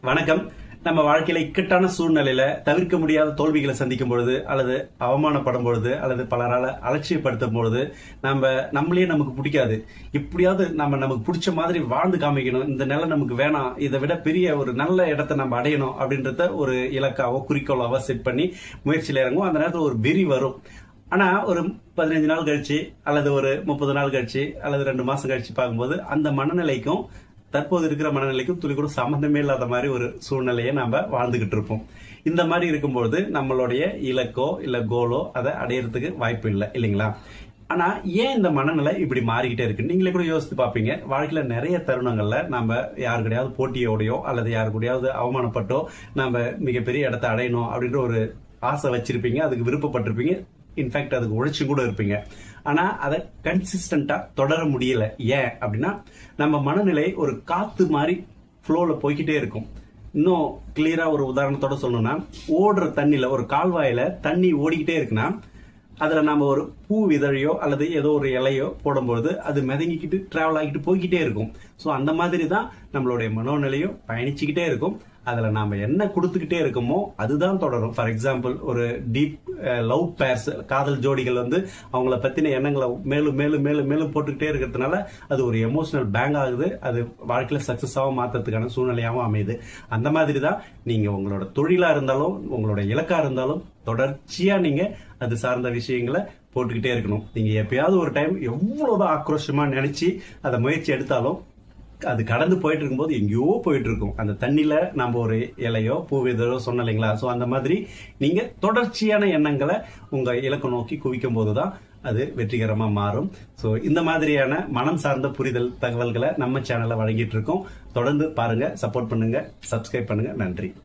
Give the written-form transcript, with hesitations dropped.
வணக்கம். நம்ம வாழ்க்கையில இக்கட்டான சூழ்நிலையில தவிர்க்க முடியாத தோல்விகளை சந்திக்கும் பொழுது, அல்லது அவமானப்படும் பொழுது, அல்லது பலரால அலட்சியப்படுத்தும் பொழுது, நம்மளே நமக்கு பிடிக்காது. எப்படியாவது நமக்கு பிடிச்ச மாதிரி வாழ்ந்து காமிக்கணும், இந்த நிலை நமக்கு வேணாம், இதை விட பெரிய ஒரு நல்ல இடத்தை நம்ம அடையணும் அப்படின்றத ஒரு இலக்காவோ குறிக்கோளாவோ செட் பண்ணி முயற்சியில இறங்கும். அந்த நேரத்தில் ஒரு வெறி வரும். ஆனா ஒரு 15 நாள் கழிச்சு, அல்லது ஒரு 30 நாள் கழிச்சு, அல்லது 2 மாசம் கழிச்சு பார்க்கும்போது அந்த மனநிலைக்கும் தற்போது இருக்கிற மனநிலைக்கும் துளி கூட சம்பந்தமே இல்லாத மாதிரி ஒரு சூழ்நிலையை நாம வாழ்ந்துகிட்டு இருப்போம். இந்த மாதிரி இருக்கும்போது நம்மளுடைய இலக்கோ இல்ல கோலோ அதை அடையறதுக்கு வாய்ப்பு இல்லை, இல்லைங்களா? ஆனா ஏன் இந்த மனநிலை இப்படி மாறிக்கிட்டே இருக்கு? நீங்களே கூட யோசித்து பார்ப்பீங்க. வாழ்க்கையில நிறைய தருணங்கள்ல நம்ம யாரு கூடயாவது போட்டியோடையோ அல்லது யாரு கூடயாவது அவமானப்பட்டோ நம்ம மிகப்பெரிய இடத்தை அடையணும் அப்படின்ற ஒரு ஆசை வச்சிருப்பீங்க, அதுக்கு விருப்பப்பட்டிருப்பீங்க, இன்ஃபேக்ட் அதுக்கு உழைச்சு கூட இருப்பீங்க. ஆனா அதை கன்சிஸ்டன்டா தொடர முடியல. ஏன் அப்படின்னா நம்ம மனநிலை ஒரு காத்து மாதிரி ஃப்ளோல போய்கிட்டே இருக்கும். இன்னும் கிளியரா ஒரு உதாரணத்தோட சொல்லணும்னா, ஓடுற தண்ணியில ஒரு கால்வாயில தண்ணி ஓடிக்கிட்டே இருக்குன்னா அதுல நம்ம ஒரு பூ விதழையோ அல்லது ஏதோ ஒரு இலையோ போடும்போது அது மிதங்கிக்கிட்டு டிராவல் ஆகிட்டு போய்கிட்டே இருக்கும். ஸோ அந்த மாதிரி தான் நம்மளுடைய மனோநிலையும் பயணிச்சுக்கிட்டே இருக்கும். அதுல நாம என்ன கொடுத்துக்கிட்டே இருக்கோமோ அதுதான் தொடரும். ஃபார் எக்ஸாம்பிள், ஒரு டீப் லவ் பேர்ஸ், காதல் ஜோடிகள் அவங்கள பத்தின எண்ணங்களை மேலும் மேலும் மேலும் மேலும் போட்டுக்கிட்டே இருக்கிறதுனால அது ஒரு எமோஷனல் பேங்க் ஆகுது. அது வாழ்க்கையில சக்சஸாகவும் மாற்றத்துக்கான சூழ்நிலையாகவும் அமையுது. அந்த மாதிரி தான் நீங்க உங்களோட தொழிலா இருந்தாலும் உங்களோட இலக்கா இருந்தாலும் தொடர்ச்சியா நீங்க அது சார்ந்த விஷயங்களை போட்டுக்கிட்டே இருக்கணும். நீங்க எப்பயாவது ஒரு டைம் எவ்வளவுதான் ஆக்ரோஷமா நினைச்சு அதை முயற்சி எடுத்தாலும் அது கடந்து போயிட்டு இருக்கும்போது எங்கேயோ போயிட்டு இருக்கும். அந்த தண்ணியில நம்ம ஒரு இலையோ பூவிதழோ சொன்ன இல்லைங்களா? ஸோ அந்த மாதிரி நீங்க தொடர்ச்சியான எண்ணங்களை உங்க இலக்கு நோக்கி குவிக்கும் போதுதான் அது வெற்றிகரமா மாறும். ஸோ இந்த மாதிரியான மனம் சார்ந்த புரிதல் தகவல்களை நம்ம சேனல்ல வழங்கிட்டு இருக்கோம். தொடர்ந்து பாருங்க, சப்போர்ட் பண்ணுங்க, சப்ஸ்கிரைப் பண்ணுங்க. நன்றி.